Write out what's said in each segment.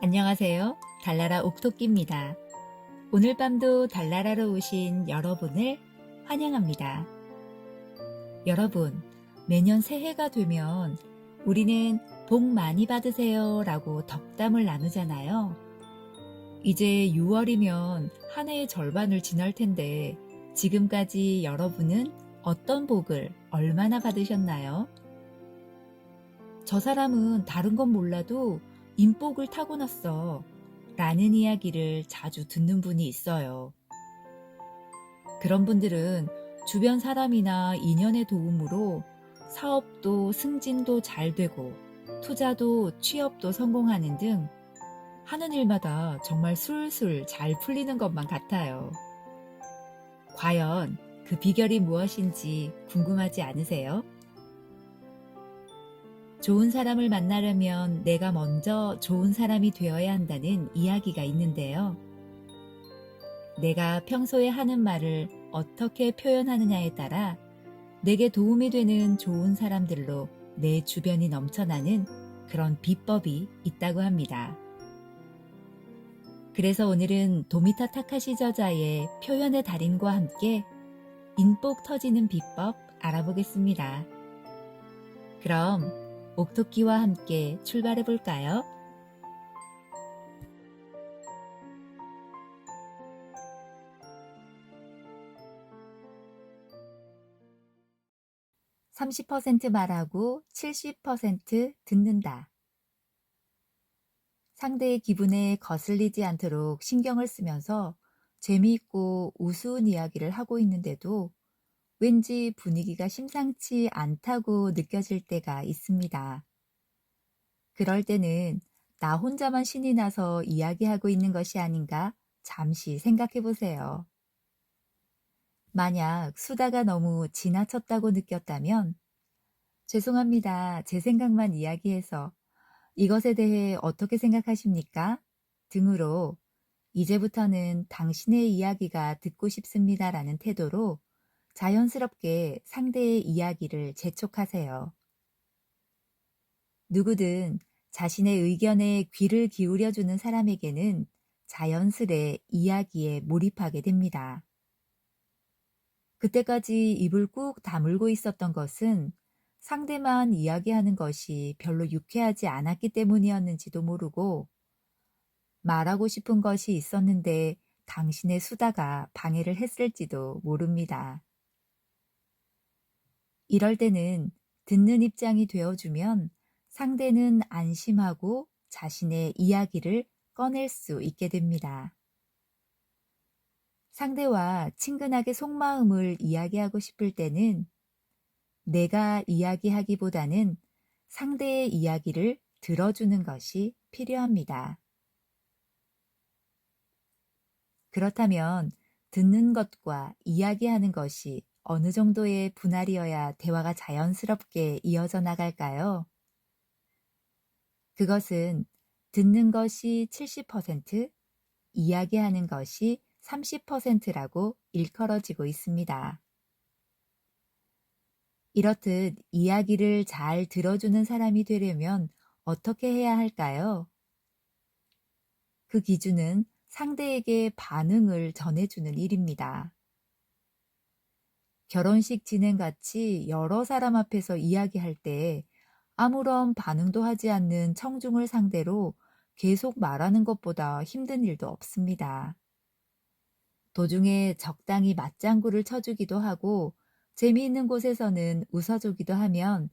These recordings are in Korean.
안녕하세요. 달나라 옥토끼입니다. 오늘 밤도 달나라로 오신 여러분을 환영합니다. 여러분, 매년 새해가 되면 우리는 복 많이 받으세요 라고 덕담을 나누잖아요. 이제 6월이면 한 해의 절반을 지날 텐데 지금까지 여러분은 어떤 복을 얼마나 받으셨나요? 저 사람은 다른 건 몰라도 인복을 타고났어 라는 이야기를 자주 듣는 분이 있어요. 그런 분들은 주변 사람이나 인연의 도움으로 사업도 승진도 잘 되고 투자도 취업도 성공하는 등 하는 일마다 정말 술술 잘 풀리는 것만 같아요. 과연 그 비결이 무엇인지 궁금하지 않으세요? 좋은 사람을 만나려면 내가 먼저 좋은 사람이 되어야 한다는 이야기가 있는데요. 내가 평소에 하는 말을 어떻게 표현하느냐에 따라 내게 도움이 되는 좋은 사람들로 내 주변이 넘쳐나는 그런 비법이 있다고 합니다. 그래서 오늘은 도미타 타카시 저자의 표현의 달인과 함께 인복 터지는 비법 알아보겠습니다. 그럼 옥토끼와 함께 출발해 볼까요? (30% 말하고 70% 듣는다) 상대의 기분에 거슬리지 않도록 신경을 쓰면서 재미있고 우스운 이야기를 하고 있는데도 왠지 분위기가 심상치 않다고 느껴질 때가 있습니다. 그럴 때는 나 혼자만 신이 나서 이야기하고 있는 것이 아닌가 잠시 생각해 보세요. 만약 수다가 너무 지나쳤다고 느꼈다면 죄송합니다. 제 생각만 이야기해서 이것에 대해 어떻게 생각하십니까? 등으로 이제부터는 당신의 이야기가 듣고 싶습니다라는 태도로 자연스럽게 상대의 이야기를 재촉하세요. 누구든 자신의 의견에 귀를 기울여주는 사람에게는 자연스레 이야기에 몰입하게 됩니다. 그때까지 입을 꾹 다물고 있었던 것은 상대만 이야기하는 것이 별로 유쾌하지 않았기 때문이었는지도 모르고 말하고 싶은 것이 있었는데 당신의 수다가 방해를 했을지도 모릅니다. 이럴 때는 듣는 입장이 되어주면 상대는 안심하고 자신의 이야기를 꺼낼 수 있게 됩니다. 상대와 친근하게 속마음을 이야기하고 싶을 때는 내가 이야기하기보다는 상대의 이야기를 들어주는 것이 필요합니다. 그렇다면 듣는 것과 이야기하는 것이 어느 정도의 분할이어야 대화가 자연스럽게 이어져 나갈까요? 그것은 듣는 것이 70%, 이야기하는 것이 30%라고 일컬어지고 있습니다. 이렇듯 이야기를 잘 들어주는 사람이 되려면 어떻게 해야 할까요? 그 기준은 상대에게 반응을 전해주는 일입니다. 결혼식 진행같이 여러 사람 앞에서 이야기할 때 아무런 반응도 하지 않는 청중을 상대로 계속 말하는 것보다 힘든 일도 없습니다. 도중에 적당히 맞장구를 쳐주기도 하고 재미있는 곳에서는 웃어주기도 하면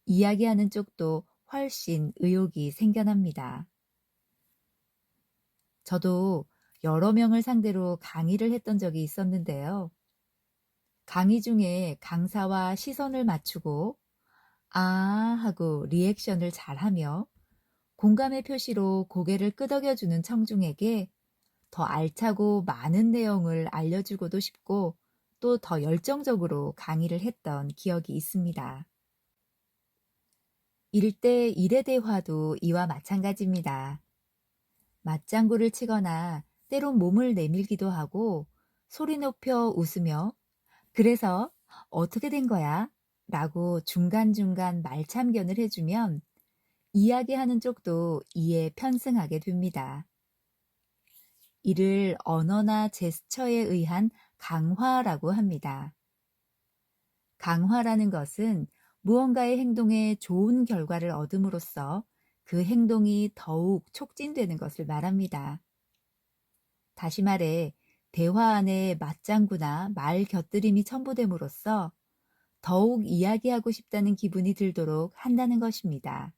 이야기하는 쪽도 훨씬 의욕이 생겨납니다. 저도 여러 명을 상대로 강의를 했던 적이 있었는데요. 강의 중에 강사와 시선을 맞추고 아 하고 리액션을 잘하며 공감의 표시로 고개를 끄덕여주는 청중에게 더 알차고 많은 내용을 알려주고도 싶고 또 더 열정적으로 강의를 했던 기억이 있습니다. 1대1의 대화도 이와 마찬가지입니다. 맞장구를 치거나 때론 몸을 내밀기도 하고 소리 높여 웃으며 그래서 어떻게 된 거야? 라고 중간중간 말참견을 해주면 이야기하는 쪽도 이에 편승하게 됩니다. 이를 언어나 제스처에 의한 강화라고 합니다. 강화라는 것은 무언가의 행동에 좋은 결과를 얻음으로써 그 행동이 더욱 촉진되는 것을 말합니다. 다시 말해, 대화 안에 맞장구나 말 곁들임이 첨부됨으로써 더욱 이야기하고 싶다는 기분이 들도록 한다는 것입니다.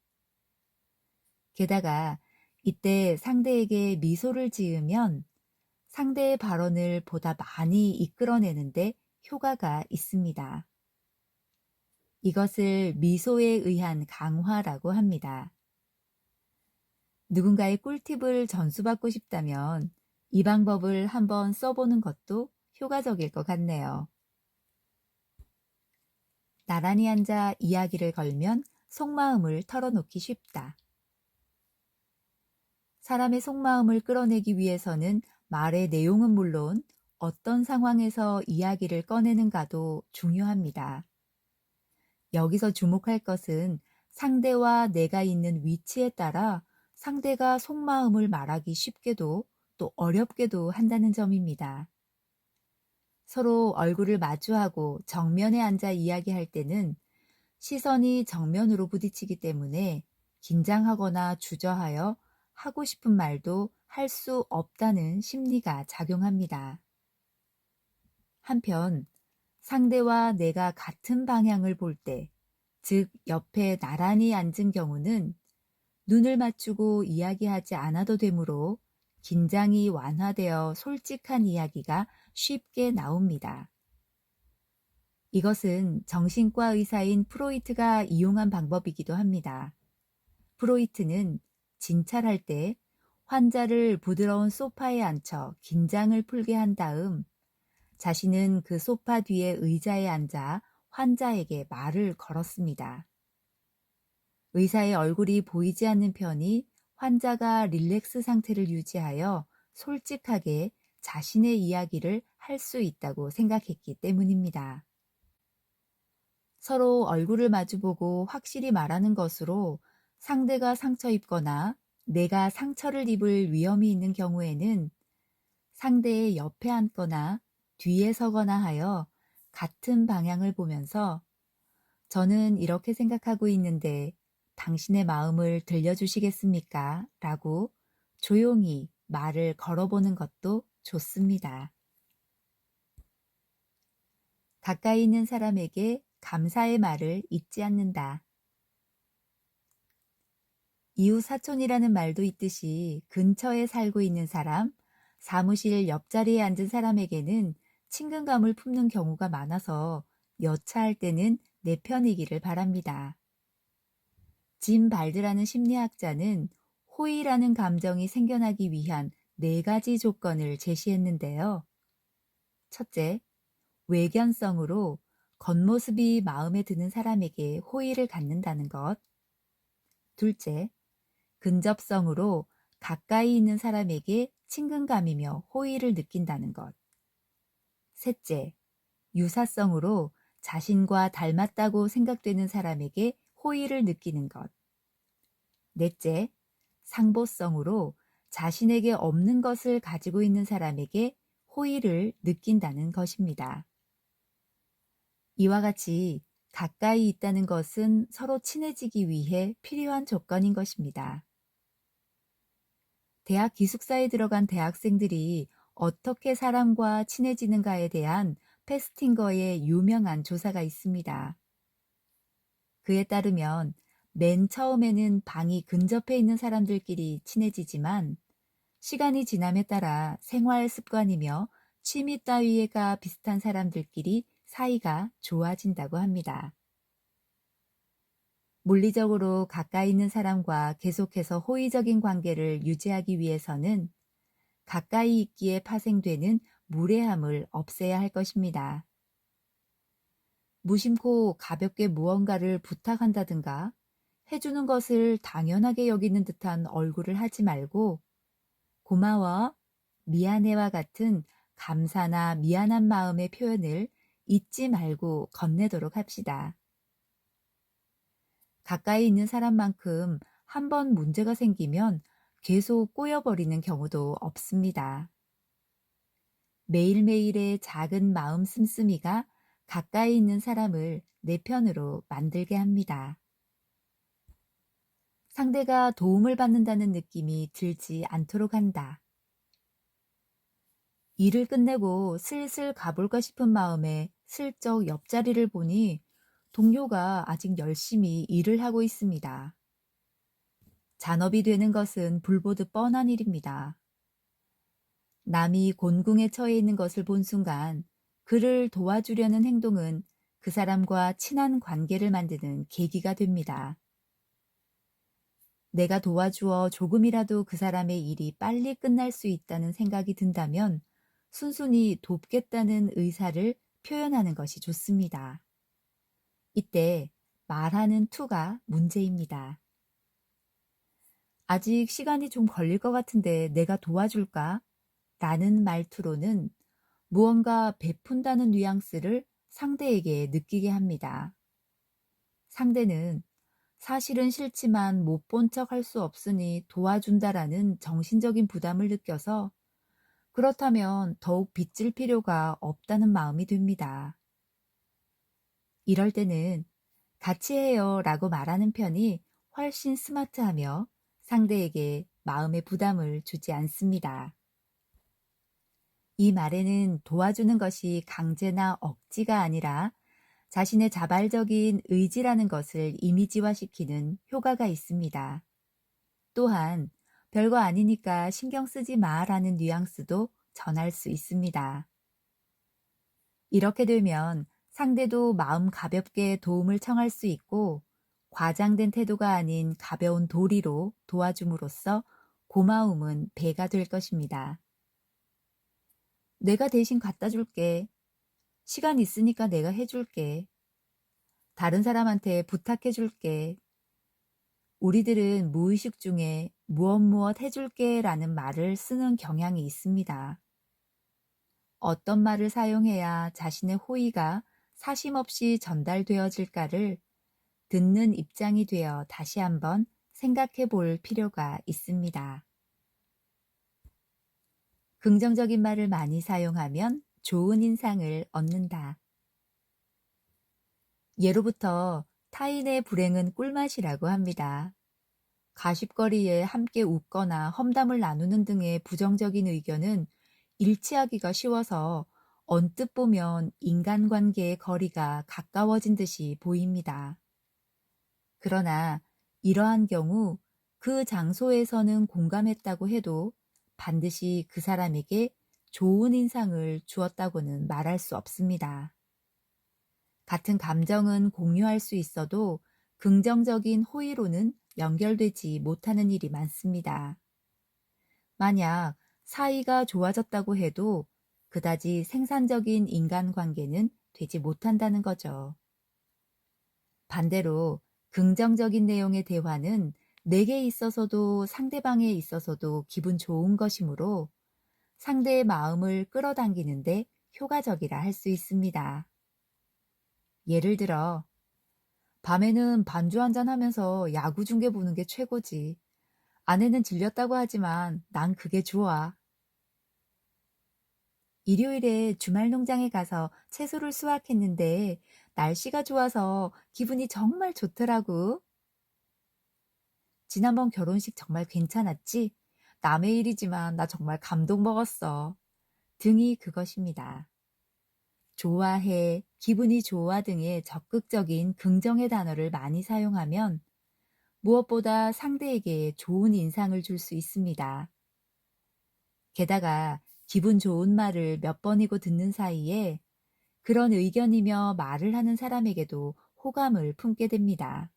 게다가 이때 상대에게 미소를 지으면 상대의 발언을 보다 많이 이끌어내는데 효과가 있습니다. 이것을 미소에 의한 강화라고 합니다. 누군가의 꿀팁을 전수받고 싶다면 이 방법을 한번 써보는 것도 효과적일 것 같네요. 나란히 앉아 이야기를 걸면 속마음을 털어놓기 쉽다. 사람의 속마음을 끌어내기 위해서는 말의 내용은 물론 어떤 상황에서 이야기를 꺼내는가도 중요합니다. 여기서 주목할 것은 상대와 내가 있는 위치에 따라 상대가 속마음을 말하기 쉽게도 또 어렵게도 한다는 점입니다. 서로 얼굴을 마주하고 정면에 앉아 이야기할 때는 시선이 정면으로 부딪히기 때문에 긴장하거나 주저하여 하고 싶은 말도 할 수 없다는 심리가 작용합니다. 한편 상대와 내가 같은 방향을 볼 때, 즉 옆에 나란히 앉은 경우는 눈을 맞추고 이야기하지 않아도 되므로 긴장이 완화되어 솔직한 이야기가 쉽게 나옵니다. 이것은 정신과 의사인 프로이트가 이용한 방법이기도 합니다. 프로이트는 진찰할 때 환자를 부드러운 소파에 앉혀 긴장을 풀게 한 다음 자신은 그 소파 뒤에 의자에 앉아 환자에게 말을 걸었습니다. 의사의 얼굴이 보이지 않는 편이 환자가 릴렉스 상태를 유지하여 솔직하게 자신의 이야기를 할 수 있다고 생각했기 때문입니다. 서로 얼굴을 마주보고 확실히 말하는 것으로 상대가 상처 입거나 내가 상처를 입을 위험이 있는 경우에는 상대의 옆에 앉거나 뒤에 서거나 하여 같은 방향을 보면서 저는 이렇게 생각하고 있는데 당신의 마음을 들려주시겠습니까? 라고 조용히 말을 걸어보는 것도 좋습니다. 가까이 있는 사람에게 감사의 말을 잊지 않는다. 이웃 사촌이라는 말도 있듯이 근처에 살고 있는 사람, 사무실 옆자리에 앉은 사람에게는 친근감을 품는 경우가 많아서 여차할 때는 내 편이기를 바랍니다. 짐 발드라는 심리학자는 호의라는 감정이 생겨나기 위한 4가지 조건을 제시했는데요. 첫째, 외견성으로 겉모습이 마음에 드는 사람에게 호의를 갖는다는 것. 둘째, 근접성으로 가까이 있는 사람에게 친근감이며 호의를 느낀다는 것. 셋째, 유사성으로 자신과 닮았다고 생각되는 사람에게 호의를 느끼는 것. 넷째, 상보성으로 자신에게 없는 것을 가지고 있는 사람에게 호의를 느낀다는 것입니다. 이와 같이 가까이 있다는 것은 서로 친해지기 위해 필요한 조건인 것입니다. 대학 기숙사에 들어간 대학생들이 어떻게 사람과 친해지는가에 대한 페스팅거의 유명한 조사가 있습니다. 그에 따르면 맨 처음에는 방이 근접해 있는 사람들끼리 친해지지만 시간이 지남에 따라 생활 습관이며 취미 따위가 비슷한 사람들끼리 사이가 좋아진다고 합니다. 물리적으로 가까이 있는 사람과 계속해서 호의적인 관계를 유지하기 위해서는 가까이 있기에 파생되는 무례함을 없애야 할 것입니다. 무심코 가볍게 무언가를 부탁한다든가 해주는 것을 당연하게 여기는 듯한 얼굴을 하지 말고 고마워, 미안해와 같은 감사나 미안한 마음의 표현을 잊지 말고 건네도록 합시다. 가까이 있는 사람만큼 한 번 문제가 생기면 계속 꼬여버리는 경우도 없습니다. 매일매일의 작은 마음 씀씀이가 가까이 있는 사람을 내 편으로 만들게 합니다. 상대가 도움을 받는다는 느낌이 들지 않도록 한다. 일을 끝내고 슬슬 가볼까 싶은 마음에 슬쩍 옆자리를 보니 동료가 아직 열심히 일을 하고 있습니다. 잔업이 되는 것은 불보듯 뻔한 일입니다. 남이 곤궁에 처해 있는 것을 본 순간 그를 도와주려는 행동은 그 사람과 친한 관계를 만드는 계기가 됩니다. 내가 도와주어 조금이라도 그 사람의 일이 빨리 끝날 수 있다는 생각이 든다면 순순히 돕겠다는 의사를 표현하는 것이 좋습니다. 이때 말하는 투가 문제입니다. 아직 시간이 좀 걸릴 것 같은데 내가 도와줄까? 라는 말투로는 무언가 베푼다는 뉘앙스를 상대에게 느끼게 합니다. 상대는 사실은 싫지만 못 본 척 할 수 없으니 도와준다라는 정신적인 부담을 느껴서 그렇다면 더욱 빚질 필요가 없다는 마음이 듭니다. 이럴 때는 같이 해요 라고 말하는 편이 훨씬 스마트하며 상대에게 마음의 부담을 주지 않습니다. 이 말에는 도와주는 것이 강제나 억지가 아니라 자신의 자발적인 의지라는 것을 이미지화시키는 효과가 있습니다. 또한 별거 아니니까 신경 쓰지 마라는 뉘앙스도 전할 수 있습니다. 이렇게 되면 상대도 마음 가볍게 도움을 청할 수 있고 과장된 태도가 아닌 가벼운 도리로 도와줌으로써 고마움은 배가 될 것입니다. 내가 대신 갖다 줄게. 시간 있으니까 내가 해줄게. 다른 사람한테 부탁해 줄게. 우리들은 무의식 중에 무엇 해줄게 라는 말을 쓰는 경향이 있습니다. 어떤 말을 사용해야 자신의 호의가 사심없이 전달되어질까를 듣는 입장이 되어 다시 한번 생각해 볼 필요가 있습니다. 긍정적인 말을 많이 사용하면 좋은 인상을 얻는다. 예로부터 타인의 불행은 꿀맛이라고 합니다. 가십거리에 함께 웃거나 험담을 나누는 등의 부정적인 의견은 일치하기가 쉬워서 언뜻 보면 인간관계의 거리가 가까워진 듯이 보입니다. 그러나 이러한 경우 그 장소에서는 공감했다고 해도 반드시 그 사람에게 좋은 인상을 주었다고는 말할 수 없습니다. 같은 감정은 공유할 수 있어도 긍정적인 호의로는 연결되지 못하는 일이 많습니다. 만약 사이가 좋아졌다고 해도 그다지 생산적인 인간관계는 되지 못한다는 거죠. 반대로 긍정적인 내용의 대화는 내게 있어서도 상대방에 있어서도 기분 좋은 것이므로 상대의 마음을 끌어당기는데 효과적이라 할 수 있습니다. 예를 들어, 밤에는 반주 한잔 하면서 야구 중계 보는 게 최고지. 아내는 질렸다고 하지만 난 그게 좋아. 일요일에 주말 농장에 가서 채소를 수확했는데 날씨가 좋아서 기분이 정말 좋더라고. 지난번 결혼식 정말 괜찮았지? 남의 일이지만 나 정말 감동 먹었어. 등이 그것입니다. 좋아해, 기분이 좋아 등의 적극적인 긍정의 단어를 많이 사용하면 무엇보다 상대에게 좋은 인상을 줄 수 있습니다. 게다가 기분 좋은 말을 몇 번이고 듣는 사이에 그런 의견이며 말을 하는 사람에게도 호감을 품게 됩니다.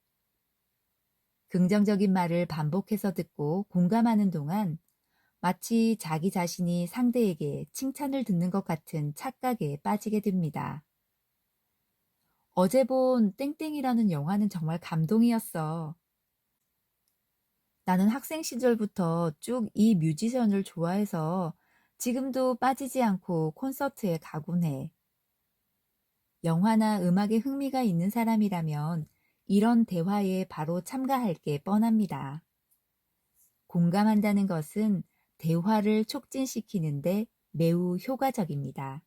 긍정적인 말을 반복해서 듣고 공감하는 동안 마치 자기 자신이 상대에게 칭찬을 듣는 것 같은 착각에 빠지게 됩니다. 어제 본 땡땡이라는 영화는 정말 감동이었어. 나는 학생 시절부터 쭉 이 뮤지션을 좋아해서 지금도 빠지지 않고 콘서트에 가곤 해. 영화나 음악에 흥미가 있는 사람이라면 이런 대화에 바로 참가할 게 뻔합니다. 공감한다는 것은 대화를 촉진시키는데 매우 효과적입니다.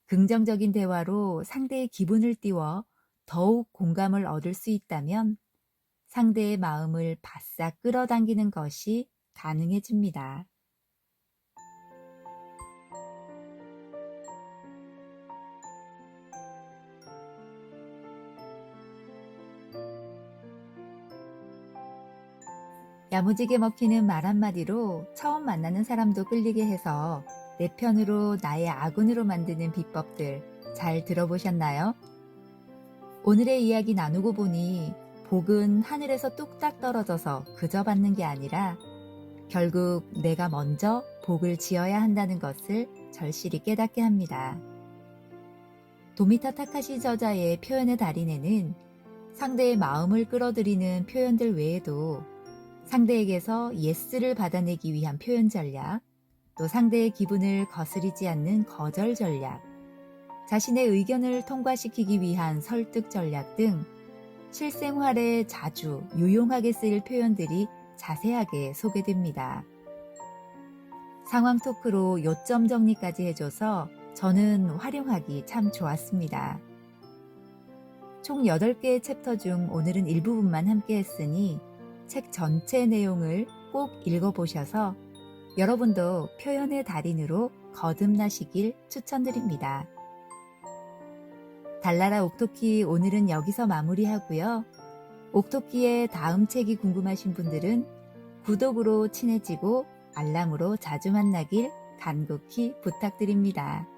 긍정적인 대화로 상대의 기분을 띄워 더욱 공감을 얻을 수 있다면 상대의 마음을 바싹 끌어당기는 것이 가능해집니다. 야무지게 먹히는 말 한마디로 처음 만나는 사람도 끌리게 해서 내 편으로 나의 아군으로 만드는 비법들 잘 들어보셨나요? 오늘의 이야기 나누고 보니 복은 하늘에서 뚝딱 떨어져서 그저 받는 게 아니라 결국 내가 먼저 복을 지어야 한다는 것을 절실히 깨닫게 합니다. 도미타 타카시 저자의 표현의 달인에는 상대의 마음을 끌어들이는 표현들 외에도 상대에게서 예스를 받아내기 위한 표현 전략, 또 상대의 기분을 거스리지 않는 거절 전략, 자신의 의견을 통과시키기 위한 설득 전략 등 실생활에 자주 유용하게 쓰일 표현들이 자세하게 소개됩니다. 상황 토크로 요점 정리까지 해줘서 저는 활용하기 참 좋았습니다. 총 8개의 챕터 중 오늘은 일부분만 함께 했으니 책 전체 내용을 꼭 읽어보셔서 여러분도 표현의 달인으로 거듭나시길 추천드립니다. 달나라 옥토키 오늘은 여기서 마무리하고요. 옥토키의 다음 책이 궁금하신 분들은 구독으로 친해지고 알람으로 자주 만나길 간곡히 부탁드립니다.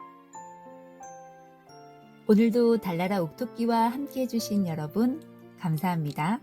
오늘도 달나라 옥토끼와 함께 해주신 여러분 감사합니다.